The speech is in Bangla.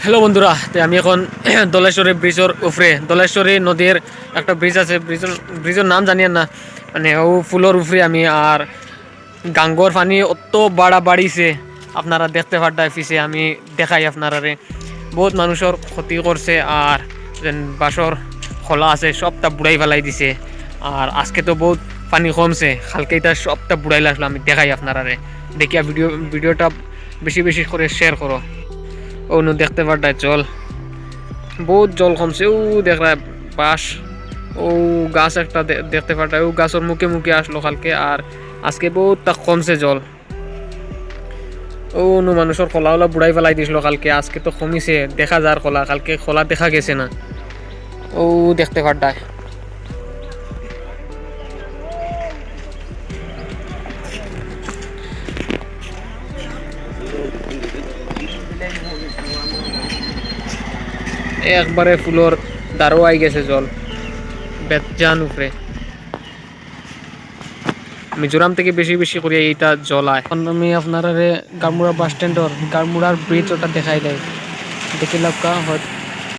হ্যালো বন্ধুরা, তো আমি এখন দলেশ্বরী ব্রিজের উপরে, দলেশ্বরী নদীর একটা ব্রিজ আছে, ব্রিজের নাম জানি না, মানে ও ফুলের উপরে আমি। আর গাঙ্গর পানি অত বাড়িছে, আপনারা দেখতে পারতাই পিছে আমি দেখাই আপনারা বহুত মানুষের ক্ষতি করছে। আর যেন বাসর খোলা আছে সবটা বুড়াই ফেলাই দিছে। আর আজকে তো বহুত পানি কমছে, কালকেইটা সবটা বুড়াই লাগলো, আমি দেখাই আপনারা দেখিয়া ভিডিওটা বেশি বেশি করে শেয়ার করো। ও নু দেখতে পারতাই জল, বহুত জল কমছে। ও দেখা বাস, ও গাছ একটা দেখতে পারতাই, ও গাছের মুখে মুখে আসলো কালকে। আর আজকে বহুত তা কমছে জল। ও নু মানুষের খোলা বুড়াই ফেলাই দিছিল কালকে, আজকে তো কমিছে, দেখা যার খোলা, কালকে খোলা দেখা গেছে না। ও দেখতে পারতাই একবারে ফুলর দ্বারও আই গেছে জল, বেতজান উপরে। মিজোরাম থেকে বেশি বেশি করে এইটা জল আয়। আমি আপনারা গারমুড়া বাস স্ট্যান্ডর গারমুড়ার ব্রিজ ওটা দেখাই দেয়, দেখি লাভ হয়।